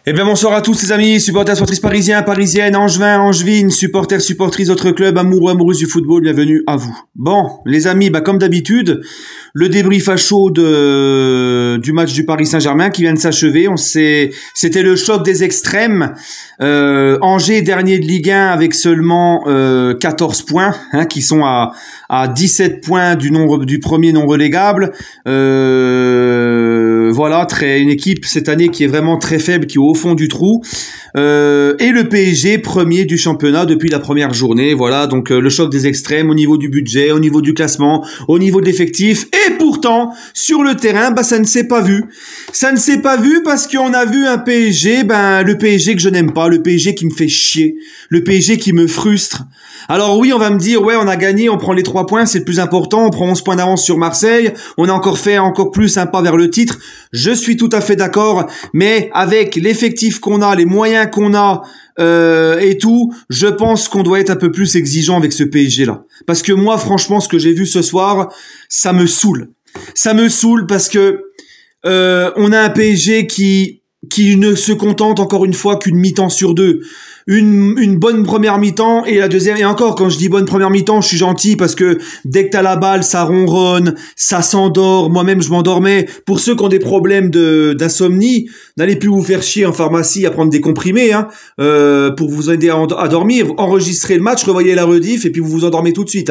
Eh bien bonsoir à tous les amis, supporters, supportrices parisiens, parisiennes, angevins, angevines, supporters, supportrices, autres clubs, amoureux, amoureuses du football, bienvenue à vous. Bon, les amis, comme d'habitude, le débrief à chaud du match du Paris Saint-Germain qui vient de s'achever. C'était le choc des extrêmes. Angers, dernier de Ligue 1 avec seulement 14 points, qui sont à 17 points du premier non relégable. Voilà, une équipe cette année qui est vraiment très faible, qui est au fond du trou. Et le PSG, premier du championnat depuis la première journée. Voilà, donc le choc des extrêmes au niveau du budget, au niveau du classement, au niveau de l'effectif. Et pourtant, sur le terrain, ça ne s'est pas vu. Ça ne s'est pas vu parce qu'on a vu un PSG, le PSG que je n'aime pas, le PSG qui me fait chier, le PSG qui me frustre. Alors oui, on va me dire, ouais, on a gagné, on prend les 3 points, c'est le plus important, on prend 11 points d'avance sur Marseille, on a encore fait plus un pas vers le titre. Je suis tout à fait d'accord, mais avec l'effectif qu'on a, les moyens qu'on a et tout, je pense qu'on doit être un peu plus exigeant avec ce PSG-là. Parce que moi, franchement, ce que j'ai vu ce soir, ça me saoule. Ça me saoule parce que on a un PSG qui ne se contente encore une fois qu'une mi-temps sur deux. Une bonne première mi-temps et la deuxième, et encore quand je dis bonne première mi-temps, je suis gentil parce que dès que t'as la balle, ça ronronne, ça s'endort, moi-même je m'endormais. Pour ceux qui ont des problèmes d'insomnie, n'allez plus vous faire chier en pharmacie à prendre des comprimés pour vous aider à dormir. Enregistrez le match, revoyez la rediff et puis vous vous endormez tout de suite.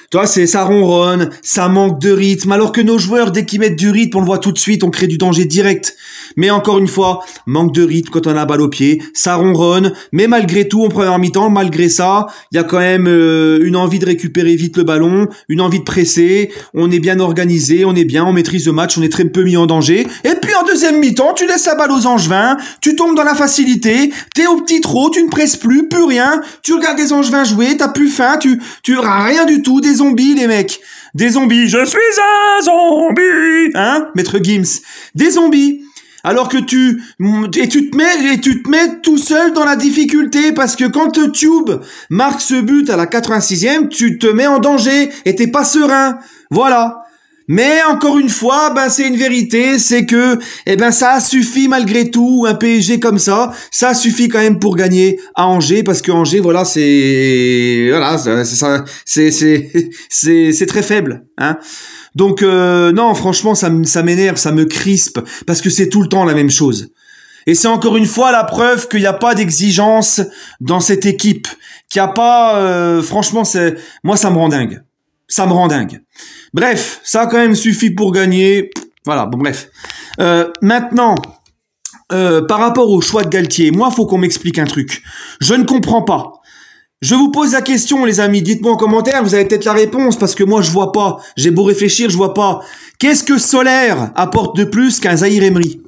Tu vois, ça ronronne, ça manque de rythme, alors que nos joueurs, dès qu'ils mettent du rythme, on le voit tout de suite, on crée du danger direct. Mais encore une fois, manque de rythme quand on a la balle au pied, ça ronronne, mais malgré tout, en première mi-temps, malgré ça, il y a quand même une envie de récupérer vite le ballon, une envie de presser, on est bien organisé, on est bien, on maîtrise le match, on est très peu mis en danger. Et puis en deuxième mi-temps, tu laisses la balle aux Angevins, tu tombes dans la facilité, t'es au petit trot, tu ne presses plus rien, tu regardes les Angevins jouer, t'as plus faim, tu rien du tout, des zombies les mecs, des zombies, je suis un zombie, maître Gims, des zombies. Alors que tu te mets tout seul dans la difficulté parce que quand Tube marque ce but à la 86e, tu te mets en danger et t'es pas serein. Voilà. Mais encore une fois, c'est une vérité, c'est que ça a suffi malgré tout, un PSG comme ça suffit quand même pour gagner à Angers parce que Angers c'est très faible, Donc non, franchement ça m'énerve, ça me crispe parce que c'est tout le temps la même chose. Et c'est encore une fois la preuve qu'il n'y a pas d'exigence dans cette équipe, qu'il n'y a pas franchement moi ça me rend dingue. Ça me rend dingue. Bref, ça a quand même suffi pour gagner. Voilà, bon bref. Maintenant, par rapport au choix de Galtier, moi, faut qu'on m'explique un truc. Je ne comprends pas. Je vous pose la question, les amis. Dites-moi en commentaire, vous avez peut-être la réponse, parce que moi, je vois pas. J'ai beau réfléchir, je vois pas. Qu'est-ce que Solaire apporte de plus qu'un Zahir Emery ?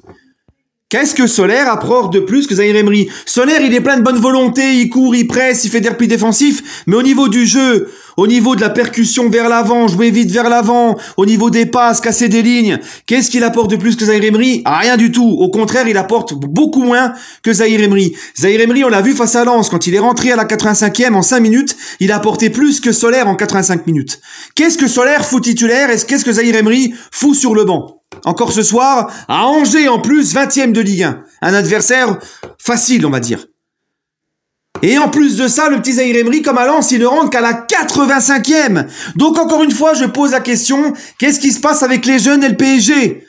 Qu'est-ce que Solaire apporte de plus que Zahir Emery ? Solaire, il est plein de bonne volonté, il court, il presse, il fait des replis défensifs, mais au niveau du jeu, au niveau de la percussion vers l'avant, jouer vite vers l'avant, au niveau des passes, casser des lignes, qu'est-ce qu'il apporte de plus que Zahir Emery ? Rien du tout. Au contraire, il apporte beaucoup moins que Zahir Emery. Zahir Emery, on l'a vu face à Lens, quand il est rentré à la 85e en 5 minutes, il a apporté plus que Solaire en 85 minutes. Qu'est-ce que Solaire fout titulaire et qu'est-ce que Zahir Emery fout sur le banc ? Encore ce soir, à Angers en plus, 20e de Ligue 1. Un adversaire facile, on va dire. Et en plus de ça, le petit Zahir Emery, comme à Lens, il ne rentre qu'à la 85e. Donc encore une fois, je pose la question, qu'est-ce qui se passe avec les jeunes et le PSG ?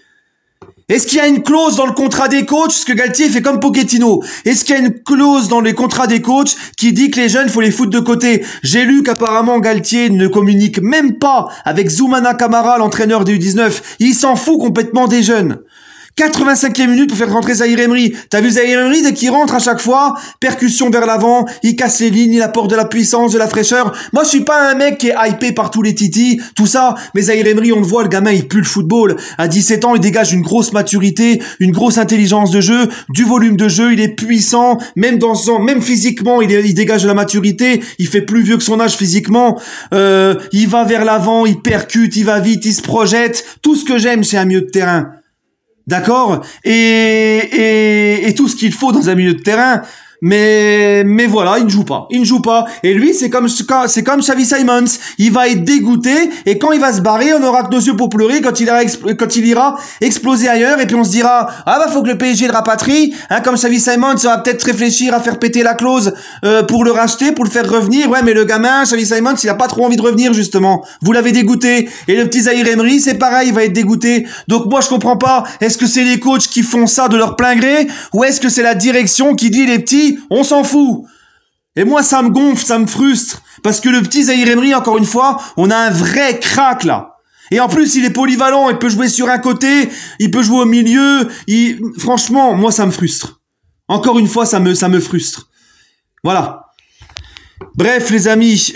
Est-ce qu'il y a une clause dans le contrat des coachs, ce que Galtier fait comme Pochettino ? Est-ce qu'il y a une clause dans les contrats des coachs qui dit que les jeunes, faut les foutre de côté ? J'ai lu qu'apparemment Galtier ne communique même pas avec Zoumana Camara, l'entraîneur des U19. Il s'en fout complètement des jeunes. 85e minute pour faire rentrer Zahir Emery. T'as vu Zahir Emery, dès qu'il rentre à chaque fois, percussion vers l'avant, il casse les lignes, il apporte de la puissance, de la fraîcheur. Moi, je suis pas un mec qui est hypé par tous les titis, tout ça, mais Zahir Emery, on le voit, le gamin, il pue le football. À 17 ans, il dégage une grosse maturité, une grosse intelligence de jeu, du volume de jeu, il est puissant, même physiquement, il dégage de la maturité, il fait plus vieux que son âge physiquement, il va vers l'avant, il percute, il va vite, il se projette, tout ce que j'aime chez un milieu de terrain. D'accord ? Et tout ce qu'il faut dans un milieu de terrain. Mais voilà, il ne joue pas. Il ne joue pas. Et lui, c'est comme Xavi Simons. Il va être dégoûté et quand il va se barrer, on aura que nos yeux pour pleurer quand il ira exploser ailleurs et puis on se dira, ah bah faut que le PSG le rapatrie. Hein, comme Xavi Simons, ça va peut-être réfléchir à faire péter la clause pour le racheter, pour le faire revenir. Ouais, mais le gamin, Xavi Simons, il a pas trop envie de revenir justement. Vous l'avez dégoûté. Et le petit Zaïre Emery, c'est pareil, il va être dégoûté. Donc moi, je comprends pas. Est-ce que c'est les coachs qui font ça de leur plein gré ou est-ce que c'est la direction qui dit les petits, on s'en fout. Et moi, ça me gonfle, ça me frustre. Parce que le petit Zaïre Emery, encore une fois, on a un vrai crack, là. Et en plus, il est polyvalent, il peut jouer sur un côté, il peut jouer au milieu. Franchement, moi, ça me frustre. Encore une fois, ça me frustre. Voilà. Bref, les amis,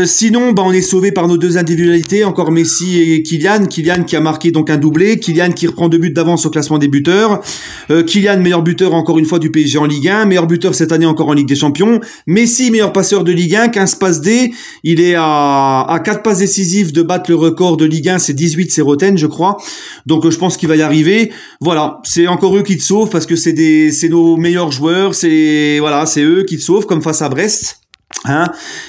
sinon, on est sauvé par nos deux individualités, encore Messi et Kylian. Kylian qui a marqué donc un doublé, Kylian qui reprend 2 buts d'avance au classement des buteurs. Kylian, meilleur buteur encore une fois du PSG en Ligue 1, meilleur buteur cette année encore en Ligue des Champions. Messi, meilleur passeur de Ligue 1, 15 passes D. Il est à 4 passes décisives de battre le record de Ligue 1, c'est 18, c'est Roten, je crois. Donc je pense qu'il va y arriver. Voilà, c'est encore eux qui te sauvent parce que c'est nos meilleurs joueurs, c'est eux qui te sauvent comme face à Brest. Hein,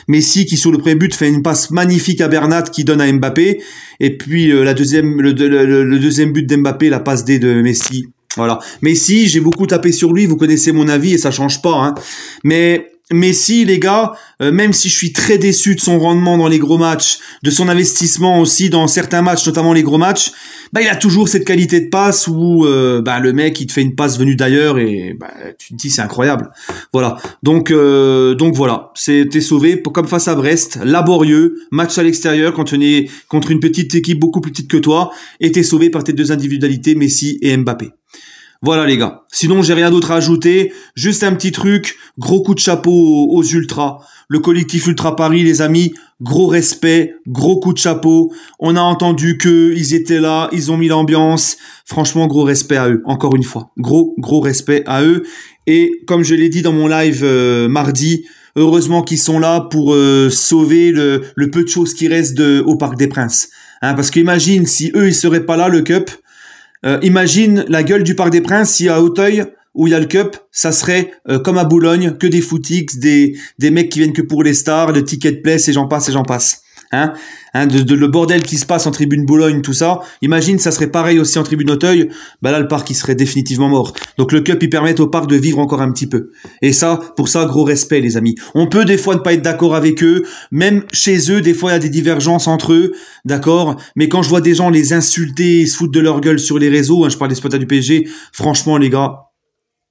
Messi qui sur le premier but fait une passe magnifique à Bernat qui donne à Mbappé et puis le deuxième but d'Mbappé, la passe D de Messi. Voilà. Messi, j'ai beaucoup tapé sur lui, vous connaissez mon avis et ça change pas. Hein. Mais Messi, les gars, même si je suis très déçu de son rendement dans les gros matchs, de son investissement aussi dans certains matchs, notamment les gros matchs, il a toujours cette qualité de passe où le mec il te fait une passe venue d'ailleurs et tu te dis c'est incroyable. Voilà. Donc voilà, t'es sauvé comme face à Brest, laborieux, match à l'extérieur quand on est contre une petite équipe beaucoup plus petite que toi et t'es sauvé par tes deux individualités Messi et Mbappé. Voilà les gars. Sinon, j'ai rien d'autre à ajouter. Juste un petit truc. Gros coup de chapeau aux Ultras. Le collectif Ultra Paris, les amis. Gros respect. Gros coup de chapeau. On a entendu qu'ils étaient là. Ils ont mis l'ambiance. Franchement, gros respect à eux. Encore une fois. Gros respect à eux. Et comme je l'ai dit dans mon live mardi, heureusement qu'ils sont là pour sauver le peu de choses qui restent au Parc des Princes. Hein, parce qu'imagine si eux, ils seraient pas là, le Cup. Imagine la gueule du Parc des Princes si à Auteuil où il y a le Cup, ça serait comme à Boulogne, que des footix, des mecs qui viennent que pour les stars, le ticket de place et j'en passe. Hein, le bordel qui se passe en tribune Boulogne, tout ça. Imagine, ça serait pareil aussi en tribune Auteuil. Là, le parc, il serait définitivement mort. Donc, le Cup, il permet au parc de vivre encore un petit peu. Et ça, pour ça, gros respect, les amis. On peut des fois ne pas être d'accord avec eux. Même chez eux, des fois, il y a des divergences entre eux. D'accord? Mais quand je vois des gens les insulter, se foutre de leur gueule sur les réseaux, je parle des supporters du PSG, franchement, les gars,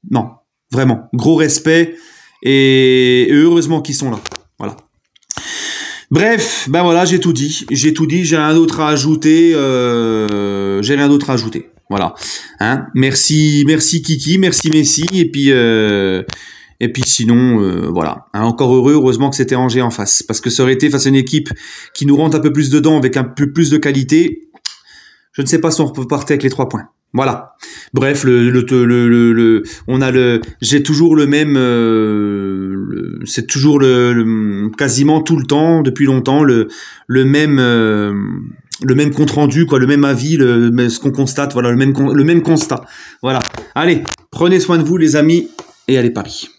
non. Vraiment. Gros respect. Et heureusement qu'ils sont là. Voilà. Bref, voilà, j'ai tout dit, j'ai rien d'autre à ajouter, voilà. Hein, merci Kiki, merci Messi, et puis sinon, voilà. Hein, encore heureusement que c'était Angers en face, parce que ça aurait été face à une équipe qui nous rentre un peu plus dedans avec un peu plus de qualité. Je ne sais pas si on repartait avec les 3 points. Voilà. Bref, j'ai toujours le même, c'est toujours quasiment tout le temps, depuis longtemps, le même compte rendu, quoi, le même avis, ce qu'on constate, voilà, le même constat. Voilà. Allez, prenez soin de vous, les amis, et allez Paris.